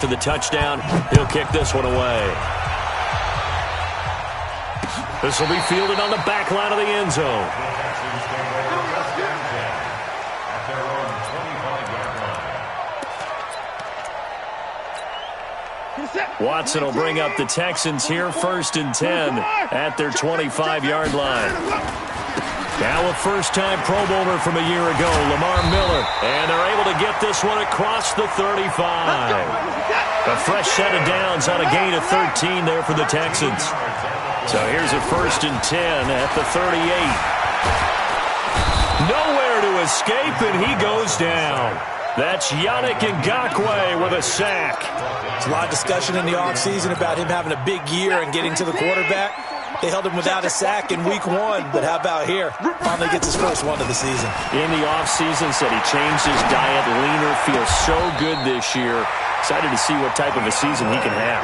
To the touchdown, he'll kick this one away. This will be fielded on the back line of the end zone. Watson will bring up the Texans here, 1st and 10 at their 25-yard line. Now a first-time Pro Bowler from a year ago, Lamar Miller. And they're able to get this one across the 35. A fresh set of downs on a gain of 13 there for the Texans. So here's a 1st and 10 at the 38. Nowhere to escape, and he goes down. That's Yannick Ngakoue with a sack. There's a lot of discussion in the offseason about him having a big year and getting to the quarterback. They held him without a sack in week 1, but how about here? Finally gets his first one of the season. In the offseason, said he changed his diet, leaner, feels so good this year. Excited to see what type of a season he can have.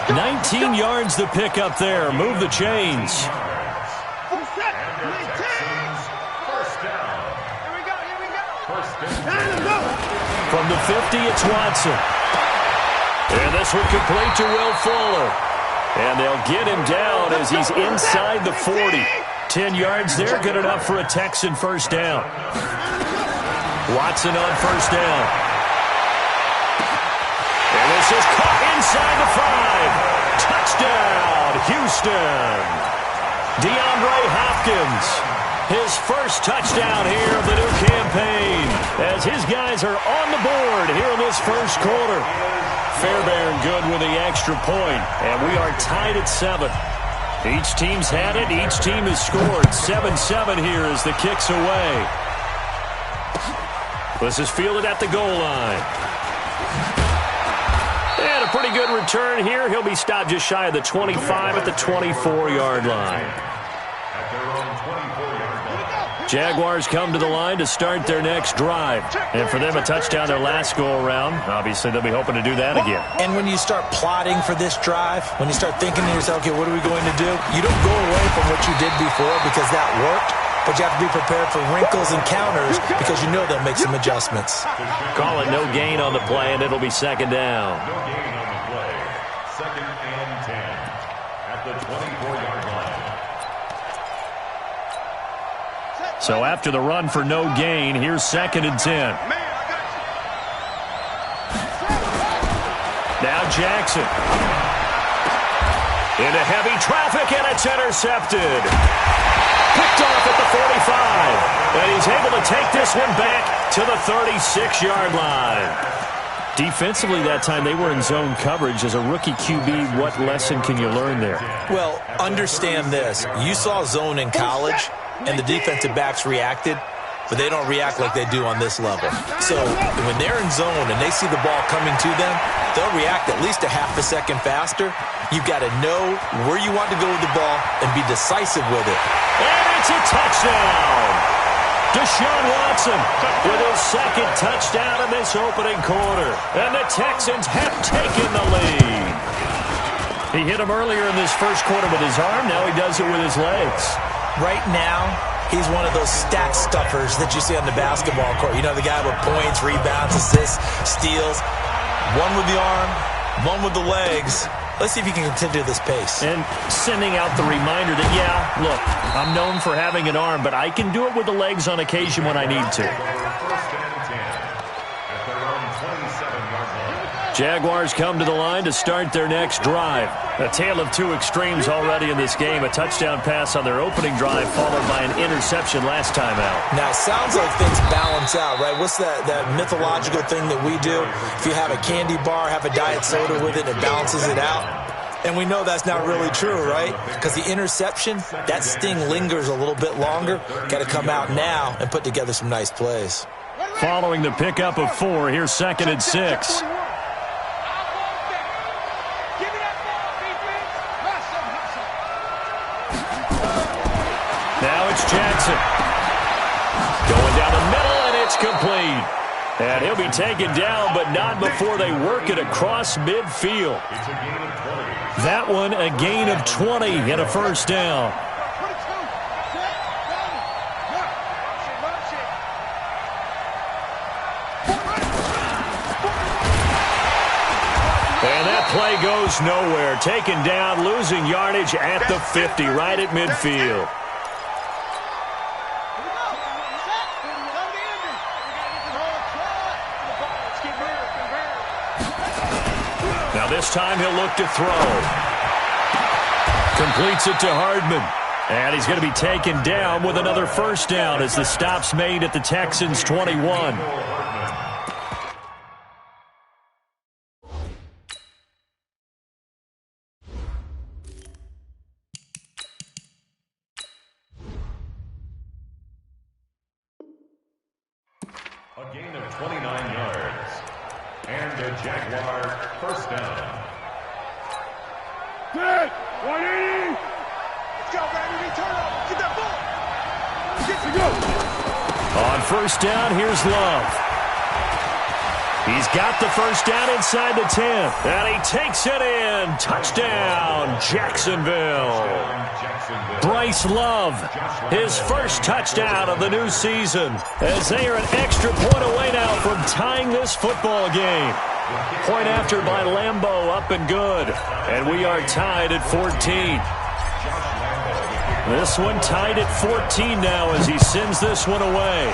19 yards to pick up there. Move the chains. From the 50, it's Watson. And this one complete to Will Fuller. And they'll get him down as he's inside the 40. 10 yards there, good enough for a Texan first down. Watson on first down. And this is caught inside the 5. Touchdown, Houston. DeAndre Hopkins, his first touchdown here of the new campaign, as his guys are on the board here in this first quarter. Fairbairn good with the extra point, and we are tied at 7. Each team's had it. Each team has scored. 7-7 here as the kick's away. This is fielded at the goal line. And a pretty good return here. He'll be stopped just shy of the 25 at the 24-yard line. Jaguars come to the line to start their next drive. And for them, a touchdown their last go-around. Obviously, they'll be hoping to do that again. And when you start plotting for this drive, when you start thinking to yourself, okay, what are we going to do? You don't go away from what you did before because that worked. But you have to be prepared for wrinkles and counters because you know they'll make some adjustments. Call it no gain on the play, and it'll be second down. No gain on the play. 2nd and 10 at the 24-yard line. So after the run for no gain, here's 2nd and 10. Now Jackson. Into heavy traffic, and it's intercepted. Picked off at the 45. And he's able to take this one back to the 36-yard line. Defensively that time, they were in zone coverage. As a rookie QB, what lesson can you learn there? Well, understand this. You saw zone in college, and the defensive backs reacted, but they don't react like they do on this level. So when they're in zone and they see the ball coming to them, they'll react at least a half a second faster. You've got to know where you want to go with the ball and be decisive with it. And it's a touchdown. Deshaun Watson with his 2nd touchdown in this opening quarter. And the Texans have taken the lead. He hit him earlier in this first quarter with his arm. Now he does it with his legs. Right now, he's one of those stat stuffers that you see on the basketball court. You know, the guy with points, rebounds, assists, steals. One with the arm, one with the legs. Let's see if he can continue this pace. And sending out the reminder that, yeah, look, I'm known for having an arm, but I can do it with the legs on occasion when I need to. 1st and 10 at their own 27-yard line. Jaguars come to the line to start their next drive. A tale of two extremes already in this game. A touchdown pass on their opening drive followed by an interception last time out. Now, it sounds like things balance out, right? What's that mythological thing that we do? If you have a candy bar, have a diet soda with it, it balances it out. And we know that's not really true, right? Because the interception, that sting lingers a little bit longer. Got to come out now and put together some nice plays. Following the pickup of 4, here's 2nd and 6. Now it's Jackson. Going down the middle, and it's complete. And he'll be taken down, but not before they work it across midfield. That one, a gain of 20 and a first down. And that play goes nowhere. Taken down, losing yardage at the 50, right at midfield. Now this time he'll look to throw. Completes it to Hardman. And he's going to be taken down with another first down as the stop's made at the Texans' 21. A gain of 29 yards. And the Jaguar first down. Good. 180. Let's go, baby. Return up. Get that ball. Get to go. On first down, here's Love. He's got the first down inside the 10. And he takes it in. Touchdown, Jacksonville. Bryce Love, his first touchdown of the new season, as they are an extra point away now from tying this football game. Point after by Lambeau, up and good. And we are tied at 14. This one tied at 14 now as he sends this one away.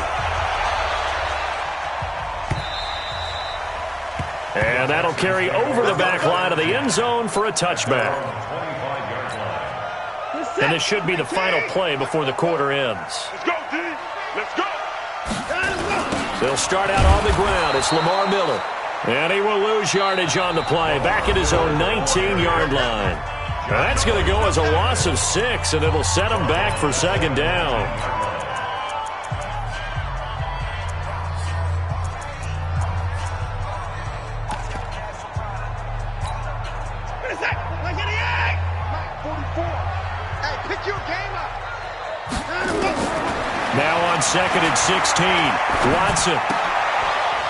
And that'll carry over the back line of the end zone for a touchback. And this should be the final play before the quarter ends. Let's go, D. Let's go. They'll start out on the ground. It's Lamar Miller. And he will lose yardage on the play, back at his own 19-yard line. Now that's going to go as a loss of 6, and it'll set him back for second down. Now on second and 16, Watson.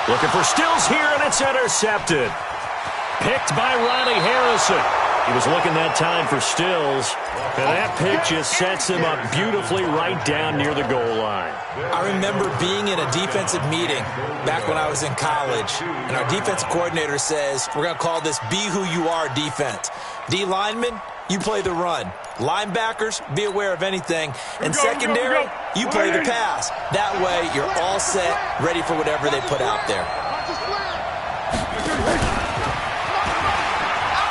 Looking for Stills here, and it's intercepted. Picked by Riley Harrison. He was looking that time for Stills, and that pick just sets him up beautifully right down near the goal line. I remember being in a defensive meeting back when I was in college, and our defensive coordinator says, we're going to call this Be Who You Are defense. D linemen, you play the run. Linebackers, be aware of anything. And secondary, you play the pass. That way, you're all set, ready for whatever they put out there.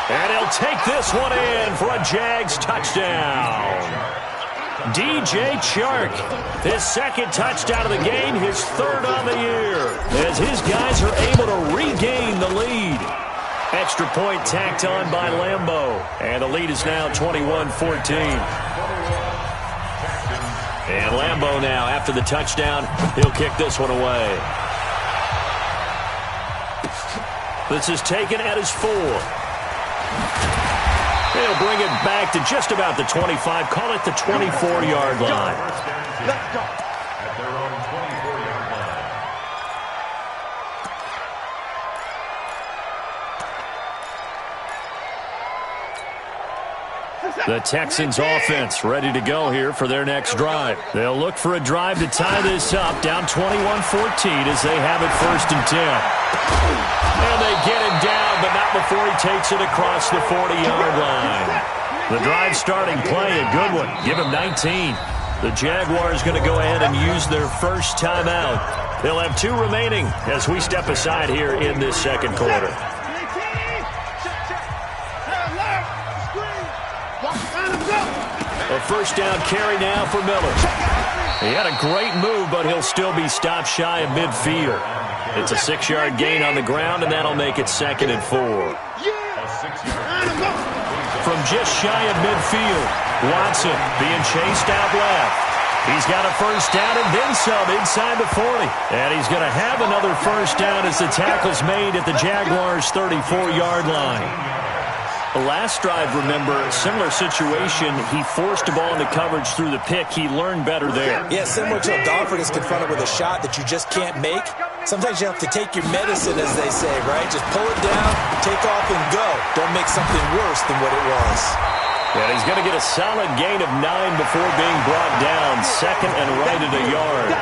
And he'll take this one in for a Jags touchdown. DJ Chark, his second touchdown of the game, his third on the year, as his guys are able to regain the lead. Extra point tacked on by Lambeau. And the lead is now 21-14. And Lambeau now, after the touchdown, he'll kick this one away. This is taken at his 4. He'll bring it back to just about the 25. Call it the 24-yard line. Let's go. At their own 24-yard line. The Texans offense ready to go here for their next drive. They'll look for a drive to tie this up, down 21-14 as they have it first and 10. And they get him down, but not before he takes it across the 40-yard line. The drive starting play, a good one. Give him 19. The Jaguars going to go ahead and use their first timeout. They'll have 2 remaining as we step aside here in this second quarter. A first down carry now for Miller. He had a great move, but he'll still be stopped shy of midfield. It's a 6-yard gain on the ground, and that'll make it second and 4. From just shy of midfield, Watson being chased out left. He's got a first down and then some inside the 40. And he's going to have another first down as the tackle's made at the Jaguars' 34-yard line. The last drive, remember, similar situation. He forced the ball into coverage through the pick. He learned better there. Yeah, similar to a golfer gets confronted with a shot that you just can't make. Sometimes you have to take your medicine, as they say, right? Just pull it down, take off, and go. Don't make something worse than what it was. And he's going to get a solid gain of 9 before being brought down. Second and right at a yard.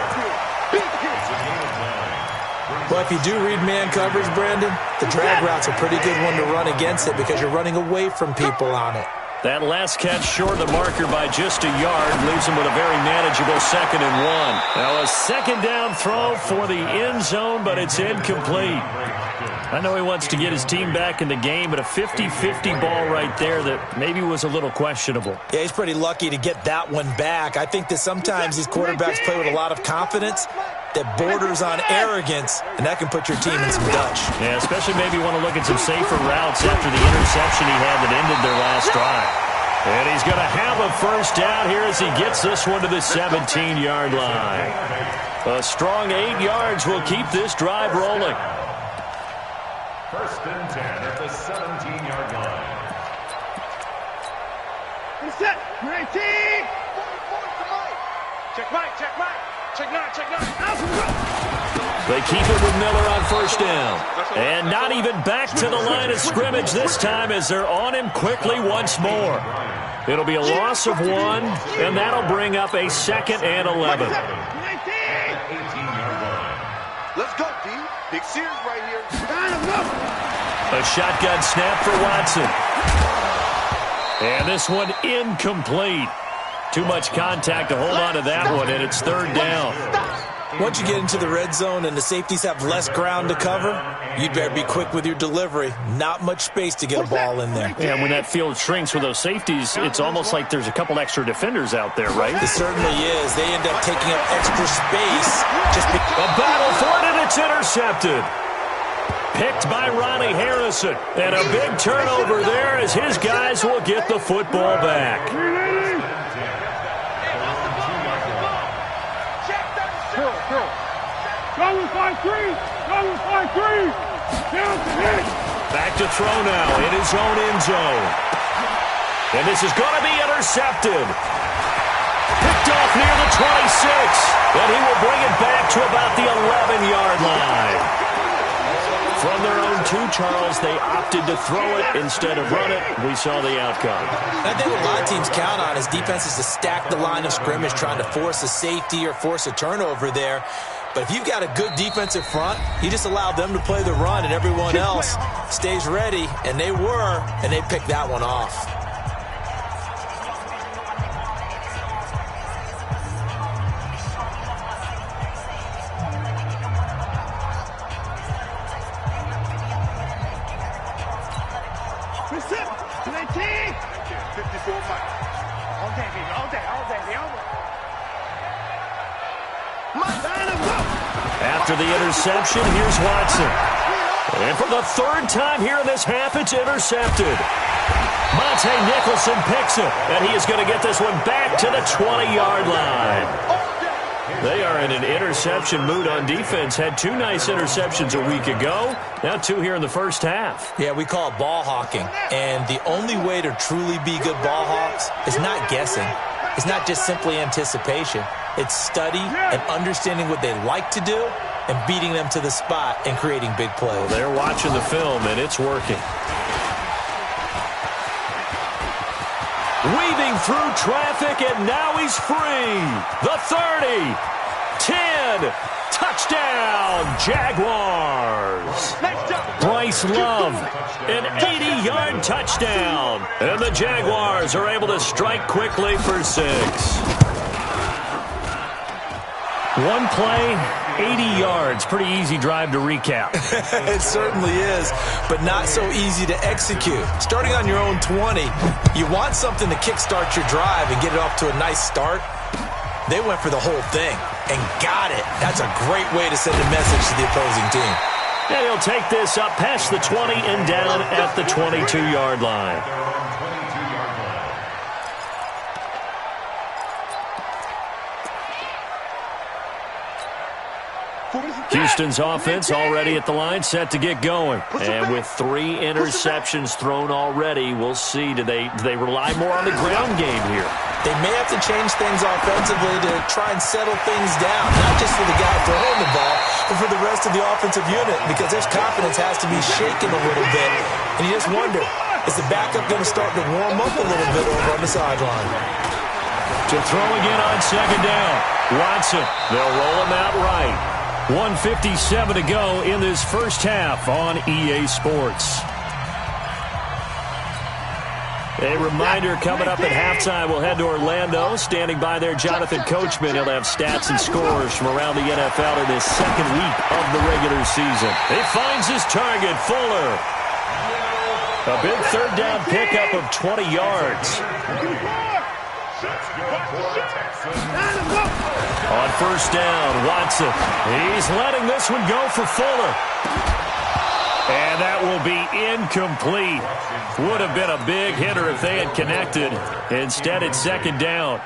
Well, if you do read man coverage, Brandon, the drag route's a pretty good one to run against it because you're running away from people on it. That last catch short of the marker by just a yard leaves him with a very manageable 2nd and 1. Now a second down throw for the end zone, but it's incomplete. I know he wants to get his team back in the game, but a 50-50 ball right there that maybe was a little questionable. Yeah, he's pretty lucky to get that one back. I think that sometimes these quarterbacks play with a lot of confidence that borders on arrogance, and that can put your team in some dutch. Yeah, especially maybe want to look at some safer routes after the interception he had that ended their last drive. And he's going to have a first down here as he gets this one to the 17-yard line. A strong 8 yards will keep this drive rolling. 1st and 10 at the 17-yard line. Set. 19. Check right, check right. Check nine, check nine. They keep it with Miller on first down. And not even back to the line of scrimmage this time as they're on him quickly once more. It'll be a loss of 1, and that'll bring up a 2nd and 11. 18-yard line. Let's go, D. Big Sears right here. A shotgun snap for Watson. And this one incomplete. Too much contact to hold on to that one, and it's 3rd down. Once you get into the red zone and the safeties have less ground to cover, you'd better be quick with your delivery. Not much space to get a ball in there. And when that field shrinks with those safeties, it's almost like there's a couple extra defenders out there, right? It certainly is. They end up taking up extra space. A battle for it, and it's intercepted. Picked by Ronnie Harrison. And a big turnover there as his guys will get the football back. Back to throw now in his own end zone. And this is going to be intercepted. Picked off near the 26. And he will bring it back to about the 11-yard line. From their own 2, Charles, they opted to throw it instead of run it. We saw the outcome. I think what a lot of teams count on is defenses to stack the line of scrimmage, trying to force a safety or force a turnover there. But if you've got a good defensive front, you just allow them to play the run and everyone else stays ready, and they were, and they picked that one off. After the interception, here's Watson. And for the 3rd time here in this half, it's intercepted. Monte Nicholson picks it, and he is going to get this one back to the 20-yard line. They are in an interception mood on defense. Had 2 nice interceptions a week ago. Now 2 here in the first half. Yeah, we call it ball hawking. And the only way to truly be good ball hawks is not guessing. It's not just simply anticipation. It's study and understanding what they like to do and beating them to the spot and creating big plays. Well, they're watching the film, and it's working. Weaving through traffic, and now he's free. The 30, 10, touchdown, Jaguars. Bryce Love, an 80-yard touchdown. And the Jaguars are able to strike quickly for 6. One play, 80 yards. Pretty easy drive to recap. It certainly is, but not so easy to execute. Starting on your own 20, you want something to kickstart your drive and get it off to a nice start. They went for the whole thing and got it. That's a great way to send a message to the opposing team. And he'll take this up past the 20 and down at the 22-yard line. Houston's offense already at the line, set to get going. And with 3 interceptions thrown already, we'll see. Do they rely more on the ground game here? They may have to change things offensively to try and settle things down, not just for the guy throwing the ball, but for the rest of the offensive unit, because their confidence has to be shaken a little bit. And you just wonder, is the backup going to start to warm up a little bit over on the sideline? To throw again on 2nd down. Watson, they'll roll him out right. 1:57 to go in this first half on EA Sports. A reminder coming up at halftime, we'll head to Orlando. Standing by there, Jonathan Coachman. He'll have stats and scores from around the NFL in this second week of the regular season. He finds his target, Fuller. A big third down pickup of 20 yards. On first down, Watson. He's letting this one go for Fuller. And that will be incomplete. Would have been a big hitter if they had connected. Instead, it's second down.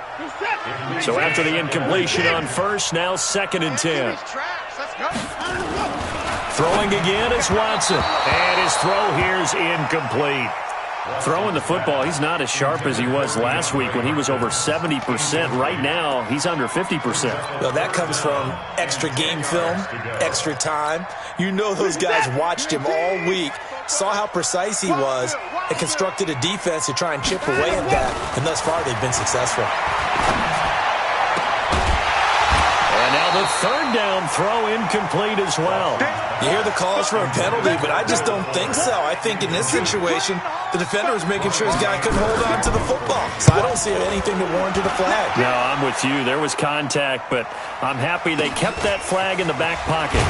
So after the incompletion on first, now 2nd and 10. Throwing again is Watson. And his throw here is incomplete. Throwing the football, he's not as sharp as he was last week when he was over 70%. Right now, he's under 50%. Well, that comes from extra game film, extra time. You know those guys watched him all week, saw how precise he was, and constructed a defense to try and chip away at that. And thus far, they've been successful. And now the third down throw incomplete as well. You hear the calls for a penalty, but I just don't think so. I think in this situation, the defender was making sure his guy couldn't hold on to the football. So I don't see anything to warrant a flag. No, I'm with you. There was contact, but I'm happy they kept that flag in the back pocket.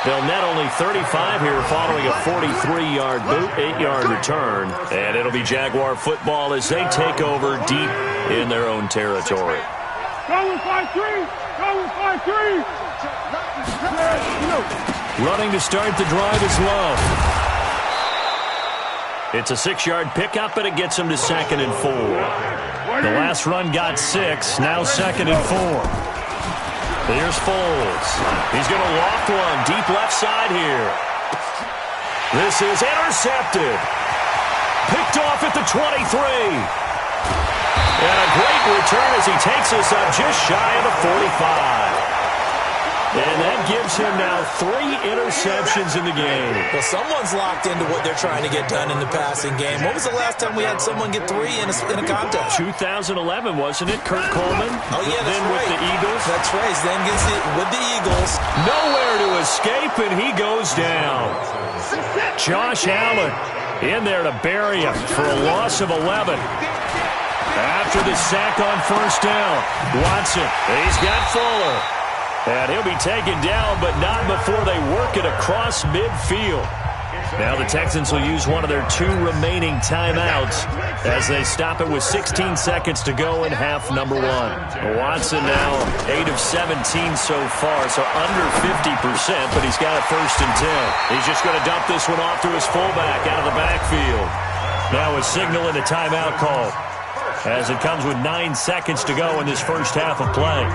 They'll net only 35 here following a 43-yard boot, 8-yard return. And it'll be Jaguar football as they take over deep in their own territory. Going 5-3! Going 5-3! Running to start the drive is Love. It's a 6-yard pickup, and it gets him to 2nd and 4. The last run got 6, now 2nd and 4. Here's Foles. He's going to loft one deep left side here. This is intercepted. Picked off at the 23. And a great return as he takes us up just shy of the 45. And that gives him now 3 interceptions in the game. Well, someone's locked into what they're trying to get done in the passing game. When was the last time we had someone get 3 in a contest? 2011, wasn't it? Kurt Coleman? Oh, yeah, that's then right. With the Eagles? That's right. Then gets it with the Eagles. Nowhere to escape, and he goes down. Josh Allen in there to bury him for a loss of 11. After the sack on first down, Watson, he's got Fuller. And he'll be taken down, but not before they work it across midfield. Now the Texans will use one of their 2 remaining timeouts as they stop it with 16 seconds to go in half number 1. Watson now 8 of 17 so far, so under 50%, but he's got a 1st and 10. He's just going to dump this one off to his fullback out of the backfield. Now a signal and a timeout call as it comes with 9 seconds to go in this first half of play.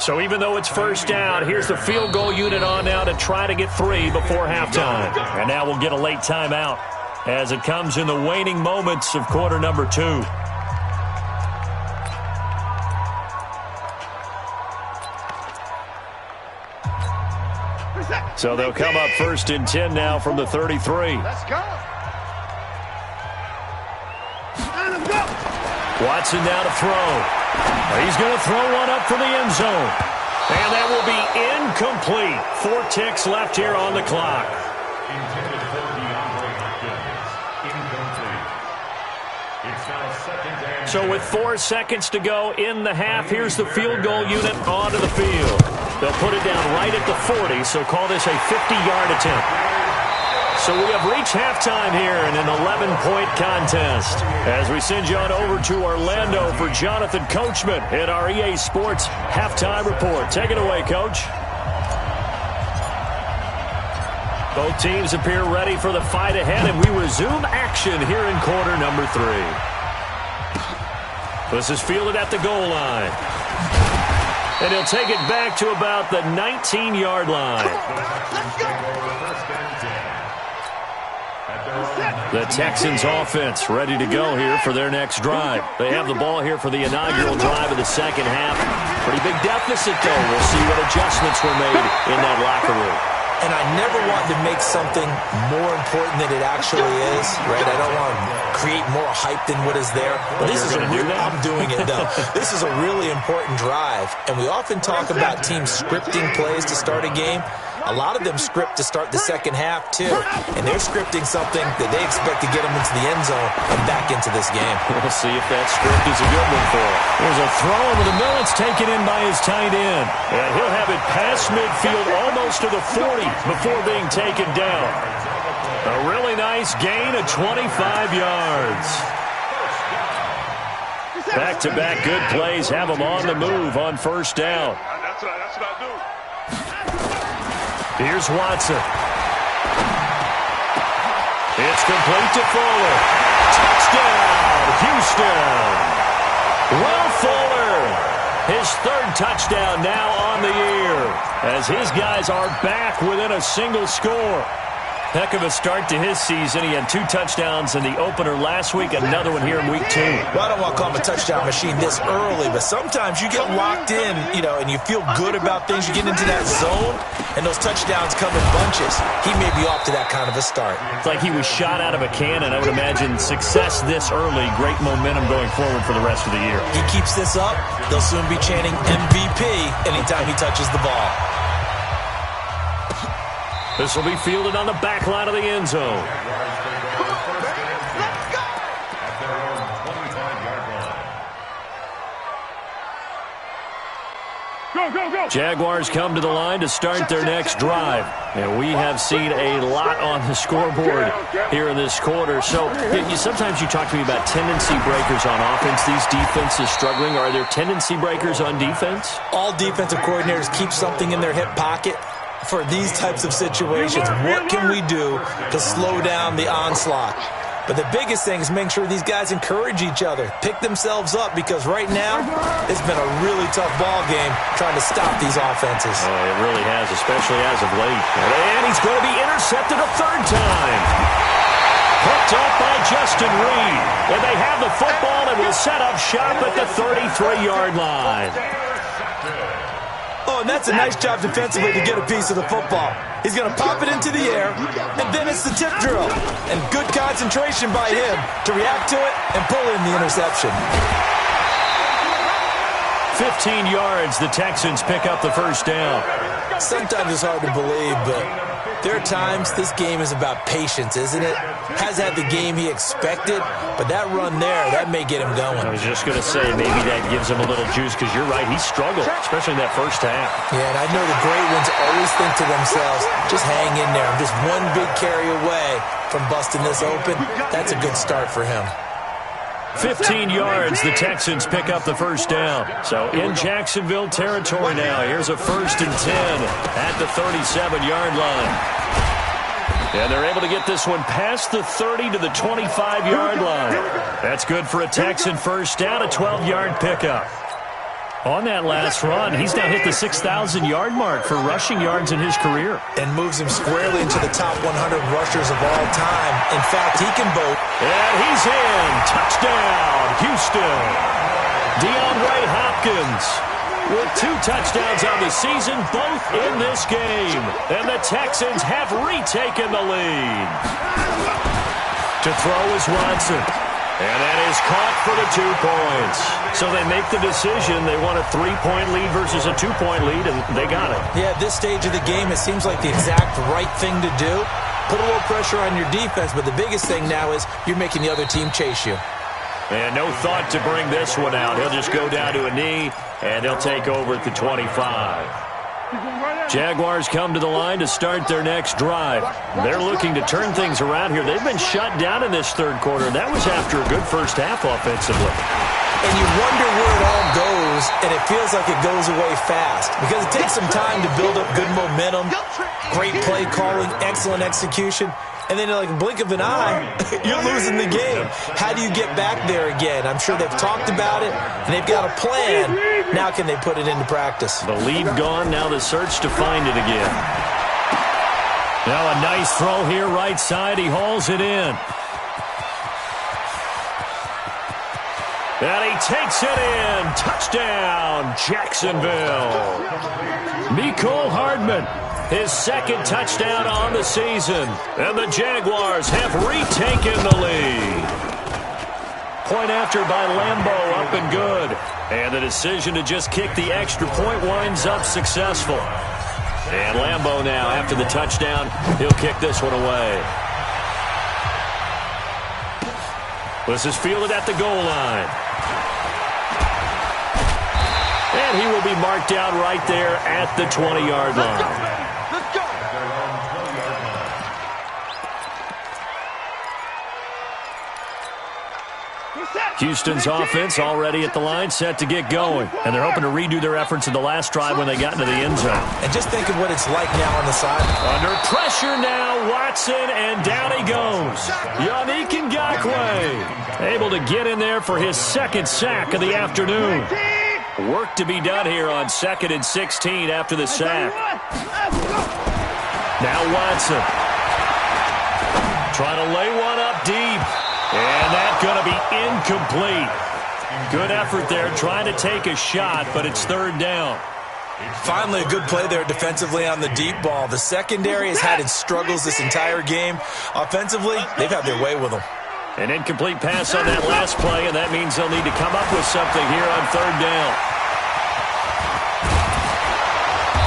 So even though it's first down, here's the field goal unit on now to try to get 3 before halftime. And now we'll get a late timeout as it comes in the waning moments of quarter number 2. So they'll come up 1st and 10 now from the 33. Let's go. Watson now to throw. He's going to throw one up for the end zone. And that will be incomplete. 4 ticks left here on the clock. Intended for DeAndre Hopkins. Incomplete. It's now 2nd and 10. So with 4 seconds to go in the half, here's the field goal unit onto the field. They'll put it down right at the 40, so call this a 50-yard attempt. So we have reached halftime here in an 11-point contest as we send you on over to Orlando for Jonathan Coachman in our EA Sports Halftime Report. Take it away, Coach. Both teams appear ready for the fight ahead, and we resume action here in quarter number 3. This is fielded at the goal line. And he'll take it back to about the 19-yard line. The Texans offense ready to go here for their next drive. They have the ball here for the inaugural drive of the second half. Pretty big deficit, though. We'll see what adjustments were made in that locker room. And I never want to make something more important than it actually is, right? I don't want to create more hype than what is there. But this is I'm doing it, though. This is a really important drive. And we often talk about teams scripting plays to start a game. A lot of them script to start the second half, too. And they're scripting something that they expect to get them into the end zone and back into this game. We'll see if that script is a good one for him. There's a throw over the middle. It's taken in by his tight end. And he'll have it past midfield almost to the 40 before being taken down. A really nice gain of 25 yards. Back-to-back good plays have them on the move on first down. That's what I do. Here's Watson. It's complete to Fuller. Touchdown, Houston. Will Fuller, his third touchdown now on the year, as his guys are back within a single score. Heck of a start to his season. He had 2 touchdowns in the opener last week, another one here in week 2. Well, I don't want to call him a touchdown machine this early, but sometimes you get locked in, and you feel good about things. You get into that zone, and those touchdowns come in bunches. He may be off to that kind of a start. It's like he was shot out of a cannon. I would imagine success this early, great momentum going forward for the rest of the year. He keeps this up, they'll soon be chanting MVP anytime he touches the ball. This will be fielded on the back line of the end zone. Go. Jaguars come to the line to start their next drive. And we have seen a lot on the scoreboard here in this quarter. So sometimes you talk to me about tendency breakers on offense. These defenses struggling. Are there tendency breakers on defense? All defensive coordinators keep something in their hip pocket for these types of situations. What can we do to slow down the onslaught? But the biggest thing is making sure these guys encourage each other, pick themselves up, because right now it's been a really tough ball game trying to stop these offenses. Oh, it really has, especially as of late. And he's going to be intercepted a third time. Hooked up by Justin Reed. And they have the football and will set up shop at the 33-yard line. Oh, and that's a nice job defensively to get a piece of the football. He's going to pop it into the air, and then it's the tip drill. And good concentration by him to react to it and pull in the interception. 15 yards, the Texans pick up the first down. Sometimes it's hard to believe, but there are times this game is about patience, isn't it? Has had the game he expected, but that run there, that may get him going. I was just going to say, maybe that gives him a little juice, because you're right, he struggled, especially in that first half. Yeah, and I know the great ones always think to themselves, just hang in there. I'm just one big carry away from busting this open. That's a good start for him. 15 yards, the Texans pick up the first down. So in Jacksonville territory now. Here's a 1st and 10 at the 37-yard line. And they're able to get this one past the 30 to the 25-yard line. That's good for a Texan first down, a 12-yard pickup. On that last run, he's now hit the 6,000-yard mark for rushing yards in his career. And moves him squarely into the top 100 rushers of all time. In fact, he can both. And he's in. Touchdown, Houston. DeAndre Hopkins with 2 touchdowns on the season, both in this game. And the Texans have retaken the lead. To throw is Watson. And that is caught for the 2 points. So they make the decision. They want a 3-point lead versus a 2-point lead, and they got it. Yeah, at this stage of the game, it seems like the exact right thing to do. Put a little pressure on your defense, but the biggest thing now is you're making the other team chase you. And no thought to bring this one out. He'll just go down to a knee, and they'll take over at the 25. Jaguars come to the line to start their next drive. They're looking to turn things around here. They've been shut down in this third quarter, and that was after a good first half offensively. And you wonder where it all goes, and it feels like it goes away fast because it takes some time to build up good momentum, great play calling, excellent execution, and then like a blink of an eye, you're losing the game. How do you get back there again? I'm sure they've talked about it, and they've got a plan. Now can they put it into practice? The lead gone, now the search to find it again. Now a nice throw here, right side. He hauls it in. And he takes it in. Touchdown, Jacksonville. Mecole Hardman his second touchdown on the season. And the Jaguars have retaken the lead. Point after by Lambeau, up and good. And the decision to just kick the extra point winds up successful. And Lambeau now, after the touchdown, he'll kick this one away. This is fielded at the goal line. And he will be marked down right there at the 20-yard line. Houston's offense already at the line, set to get going. And they're hoping to redo their efforts in the last drive when they got into the end zone. And just think of what it's like now on the side. Under pressure now, Watson, and down he goes. Yannick Ngakoue able to get in there for his second sack of the afternoon. Work to be done here on 2nd and 16 after the sack. Now Watson. Trying to lay one up deep. And that's going to be incomplete. Good effort there trying to take a shot, but it's 3rd down. Finally a good play there defensively on the deep ball. The secondary has had its struggles this entire game. Offensively, they've had their way with them. An incomplete pass on that last play, and that means they'll need to come up with something here on 3rd down.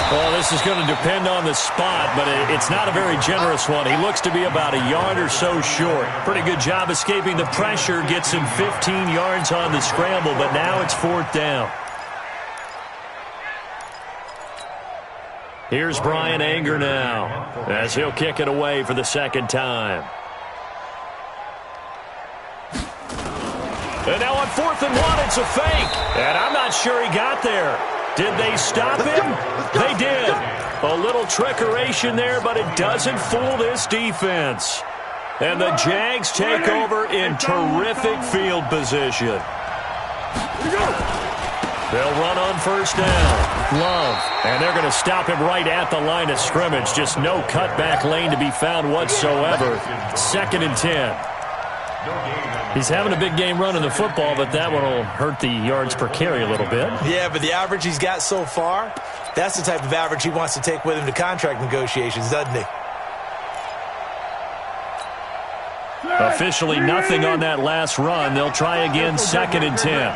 Well, this is going to depend on the spot, but it's not a very generous one. He looks to be about a yard or so short. Pretty good job escaping the pressure. Gets him 15 yards on the scramble, but now it's 4th down. Here's Brian Anger now, as he'll kick it away for the 2nd time. And now on 4th and 1, it's a fake. And I'm not sure he got there. Did they stop him? They did. A little trickeration there, but it doesn't fool this defense. And the Jags take over in terrific field position. They'll run on 1st down. Love. And they're going to stop him right at the line of scrimmage. Just no cutback lane to be found whatsoever. 2nd and 10. He's having a big game running the football, but that one will hurt the yards per carry a little bit. Yeah, but the average he's got so far, that's the type of average he wants to take with him to contract negotiations, doesn't he? Officially nothing on that last run. They'll try again 2nd and 10.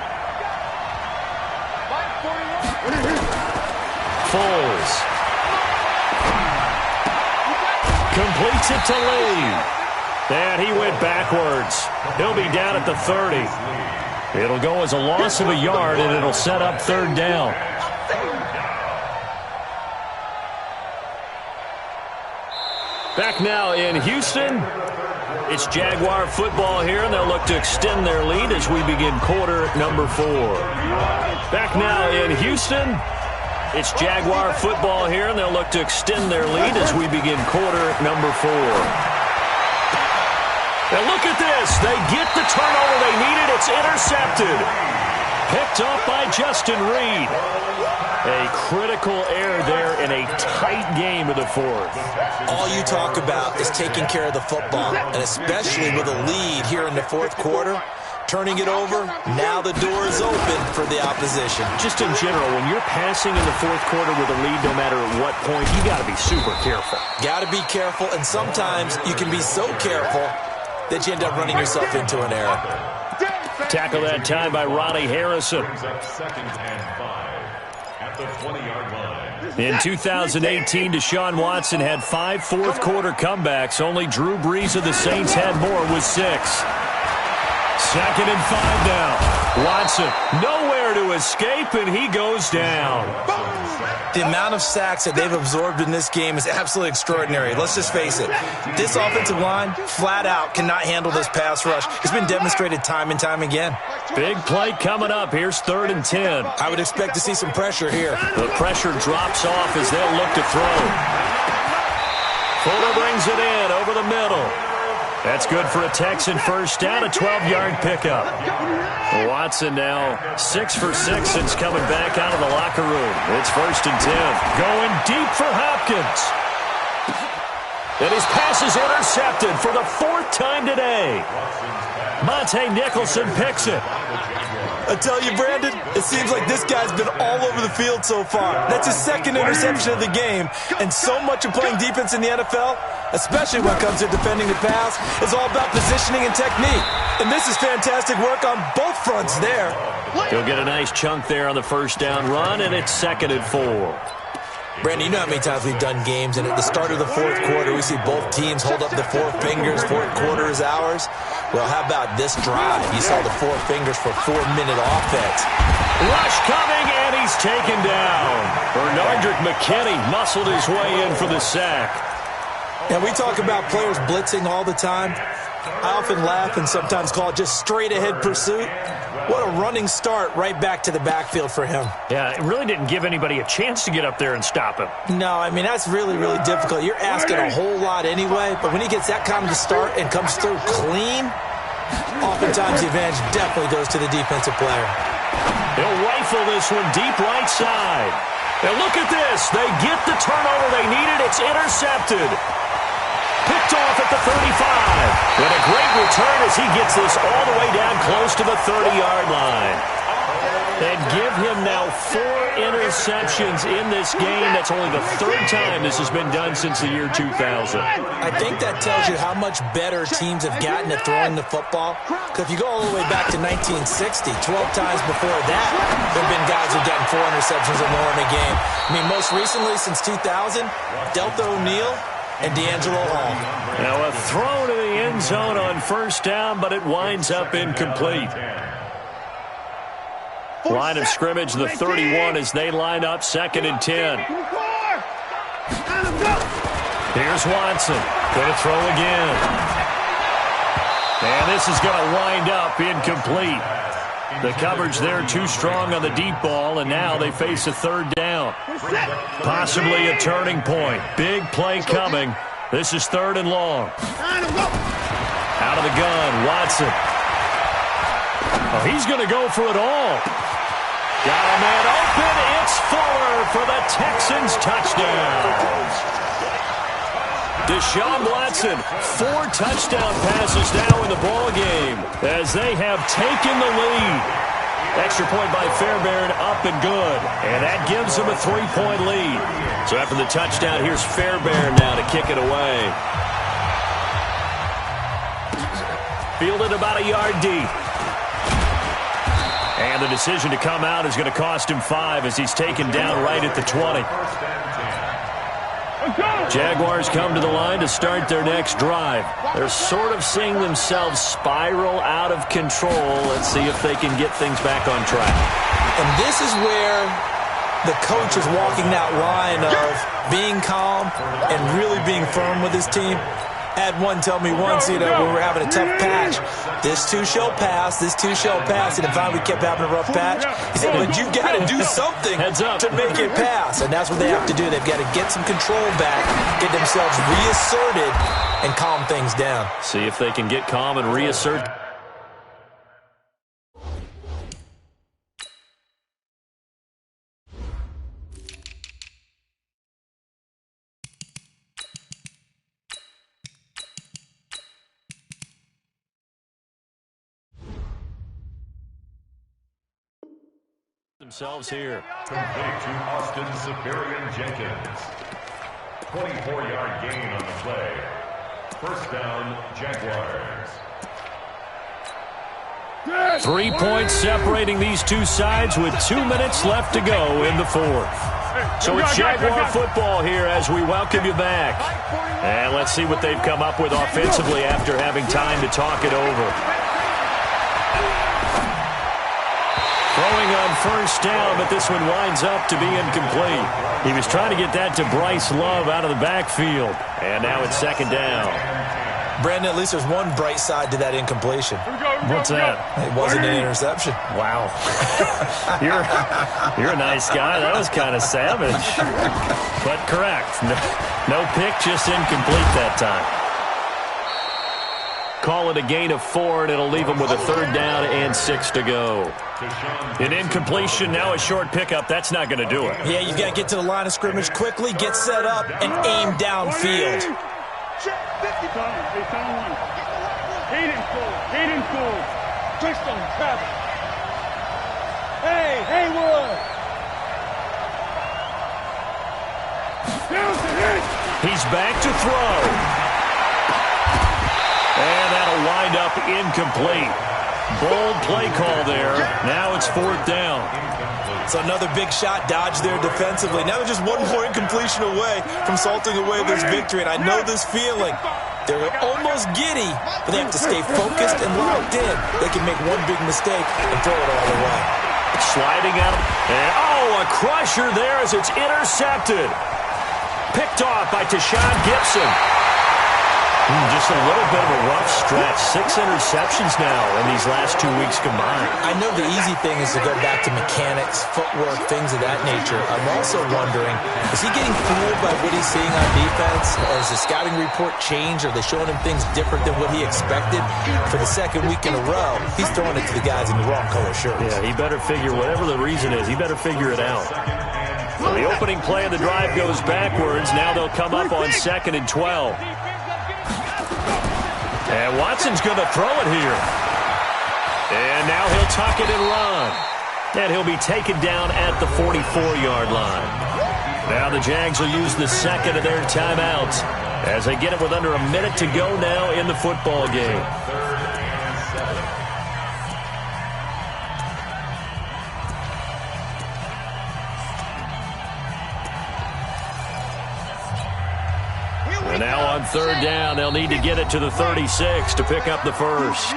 Foles. Completes it to Lee. And he went backwards. He'll be down at the 30. It'll go as a loss of a yard, and it'll set up 3rd down. Back now in Houston. It's Jaguar football here, and they'll look to extend their lead as we begin quarter number 4. Back now in Houston. It's Jaguar football here, and they'll look to extend their lead as we begin quarter number 4. And look at this. They get the turnover they needed. It's intercepted. Picked off by Justin Reed. A critical error there in a tight game of the 4th. All you talk about is taking care of the football, and especially with a lead here in the 4th quarter. Turning it over, now the door is open for the opposition. Just in general, when you're passing in the 4th quarter with a lead, no matter at what point, you got to be super careful. Got to be careful, and sometimes you can be so careful that you end up running yourself into an error. Tackle that time by Ronnie Harrison. In 2018, Deshaun Watson had 5 fourth-quarter comebacks. Only Drew Brees of the Saints had more with 6. 2nd and 5 now. Watson nowhere to escape, and he goes down. The amount of sacks that they've absorbed in this game is absolutely extraordinary. Let's just face it. This offensive line, flat out, cannot handle this pass rush. It's been demonstrated time and time again. Big play coming up. Here's 3rd and 10. I would expect to see some pressure here. The pressure drops off as they'll look to throw. Fuller brings it in over the middle. That's good for a Texan 1st down, a 12-yard pickup. Watson now 6 for 6 since coming back out of the locker room. It's 1st and 10. Going deep for Hopkins. And his pass is intercepted for the 4th time today. Monte Nicholson picks it. I tell you, Brandon, it seems like this guy's been all over the field so far. That's his second interception of the game, and so much of playing defense in the NFL, especially when it comes to defending the pass, is all about positioning and technique. And this is fantastic work on both fronts there. He'll get a nice chunk there on the first down run, and it's 2nd and 4. Brandon, you know how many times we've done games, and at the start of the fourth quarter, we see both teams hold up the four fingers, fourth quarter is ours. Well, how about this drive? You saw the four fingers for 4-minute offense. Rush coming, and he's taken down. Bernardrick McKinney muscled his way in for the sack. And we talk about players blitzing all the time. I often laugh and sometimes call it just straight-ahead pursuit. What a running start right back to the backfield for him. Yeah, it really didn't give anybody a chance to get up there and stop him. No, I mean, that's really, really difficult. You're asking a whole lot anyway, but when he gets that kind of a start and comes through clean, oftentimes the advantage definitely goes to the defensive player. He'll rifle this one deep right side. And look at this. They get the turnover they needed. It's intercepted. Picked off at the 35. And a great return as he gets this all the way down close to the 30-yard line. And give him now 4 interceptions in this game. That's only the 3rd time this has been done since the year 2000. I think that tells you how much better teams have gotten at throwing the football. Because if you go all the way back to 1960, 12 times before that, there have been guys who have gotten 4 interceptions or more in a game. I mean, most recently, since 2000, Delta O'Neal and D'Angelo Hall. Now a throw to the end zone on first down, but it winds up incomplete. Line of scrimmage, the 31 as they line up 2nd and 10. Here's Watson. Going to throw again. And this is going to wind up incomplete. The coverage there too strong on the deep ball, and now they face a 3rd down. Possibly a turning point. Big play coming. This is 3rd and long. Out of the gun, Watson. Oh, he's going to go for it all. Got a man open. It's Fuller for the Texans touchdown. Deshaun Watson, 4 touchdown passes now in the ball game as they have taken the lead. Extra point by Fairbairn, up and good. And that gives them a 3-point lead. So after the touchdown, here's Fairbairn now to kick it away. Fielded about a yard deep. And the decision to come out is going to cost him 5 as he's taken down right at the 20. Jaguars come to the line to start their next drive. They're sort of seeing themselves spiral out of control. Let's see if they can get things back on track. And this is where the coach is walking that line of being calm and really being firm with his team. Had one tell me once, when we were having a tough patch, this too shall pass, this too shall pass. And finally we kept having a rough patch. He said, but you got to do something to make it pass. And that's what they have to do. They've got to get some control back, get themselves reasserted, and calm things down. See if they can get calm and reassert. Themselves here. Complete to Austin Siberian Jenkins. 24-yard gain on the play. First down, Jaguars. 3 points separating these two sides with 2 minutes left to go in the 4th. So it's Jaguar football here as we welcome you back. And let's see what they've come up with offensively after having time to talk it over. Throwing on first down, but this one winds up to be incomplete. He was trying to get that to Bryce Love out of the backfield. And now it's 2nd down. Brandon, at least there's one bright side to that incompletion. What's that? It wasn't an interception. Wow. You're a nice guy. That was kind of savage. But correct. No pick, just incomplete that time. Call it a gain of 4, and it'll leave them with a 3rd down and 6 to go. An incompletion, now a short pickup. That's not going to do it. Yeah, you've got to get to the line of scrimmage quickly, get set up, and aim downfield. Hey, Haywood! He's back to throw. And that'll wind up incomplete. Bold play call there. Now it's 4th down. So another big shot dodged there defensively. Now they're just one more incompletion away from salting away this victory. And I know this feeling. They're almost giddy, but they have to stay focused and locked in. They can make one big mistake and throw it all away. Sliding out. And, a crusher there as it's intercepted. Picked off by Tashawn Gibson. Just a little bit of a rough stretch. 6 interceptions now in these last 2 weeks combined. I know the easy thing is to go back to mechanics, footwork, things of that nature. I'm also wondering, is he getting fooled by what he's seeing on defense? Or has the scouting report changed? Are they showing him things different than what he expected? For the second week in a row, he's throwing it to the guys in the wrong color shirts. Yeah, he better figure, whatever the reason is, he better figure it out. So the opening play of the drive goes backwards. Now they'll come up on 2nd and 12. And Watson's going to throw it here. And now he'll tuck it and run. And he'll be taken down at the 44-yard line. Now the Jags will use the second of their timeouts as they get it with under a minute to go now in the football game. And now on 3rd down, they'll need to get it to the 36 to pick up the first.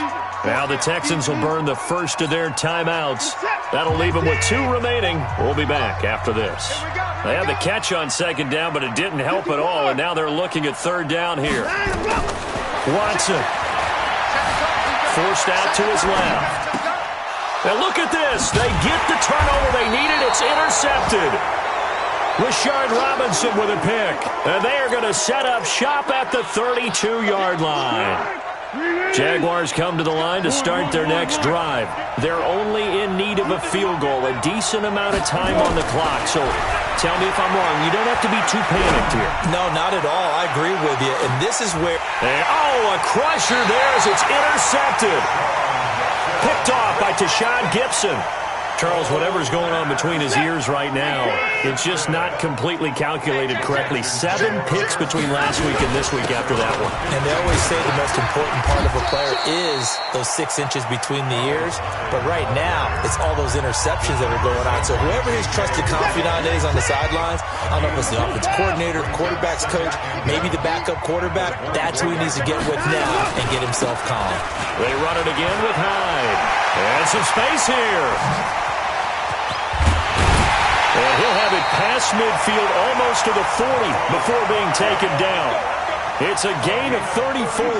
Now the Texans will burn the first of their timeouts. That'll leave them with 2 remaining. We'll be back after this. They had the catch on 2nd down, but it didn't help at all, and now they're looking at 3rd down here. Watson. Forced out to his left. And look at this. They get the turnover they needed. It's intercepted. Rashard Robinson with a pick. And they are going to set up shop at the 32-yard line. Jaguars come to the line to start their next drive. They're only in need of a field goal, a decent amount of time on the clock. So tell me if I'm wrong. You don't have to be too panicked here. No, not at all. I agree with you. And this is where... a crusher there as it's intercepted. Picked off by Tashawn Gibson. Charles, whatever's going on between his ears right now, it's just not completely calculated correctly. 7 picks between last week and this week after that one. And they always say the most important part of a player is those 6 inches between the ears. But right now, it's all those interceptions that are going on. So whoever his trusted confidant is on the sidelines, I don't know if it's the offensive coordinator, the quarterback's coach, maybe the backup quarterback, that's who he needs to get with now and get himself calm. They run it again with Hyde. And some space here. And he'll have it past midfield almost to the 40 before being taken down. It's a gain of 34.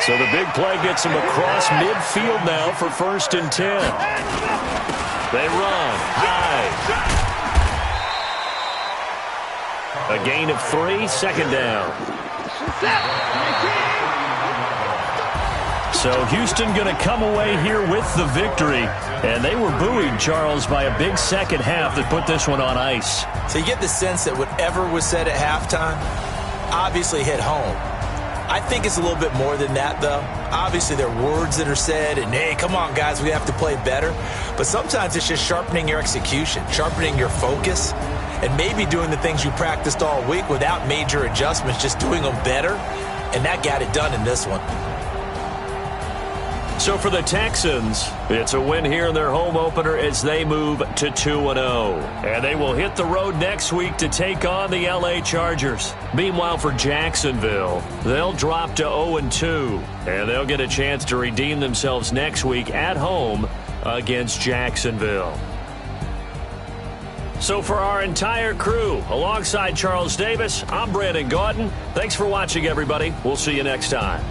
So the big play gets him across midfield now for 1st and 10. They run. Hyde. A gain of 3, 2nd down. So Houston going to come away here with the victory. And they were buoyed, Charles, by a big second half that put this one on ice. So you get the sense that whatever was said at halftime obviously hit home. I think it's a little bit more than that, though. Obviously, there are words that are said, and, hey, come on, guys, we have to play better. But sometimes it's just sharpening your execution, sharpening your focus, and maybe doing the things you practiced all week without major adjustments, just doing them better. And that got it done in this one. So for the Texans, it's a win here in their home opener as they move to 2-0. And they will hit the road next week to take on the LA Chargers. Meanwhile, for Jacksonville, they'll drop to 0-2. And they'll get a chance to redeem themselves next week at home against Jacksonville. So for our entire crew, alongside Charles Davis, I'm Brandon Gaudin. Thanks for watching, everybody. We'll see you next time.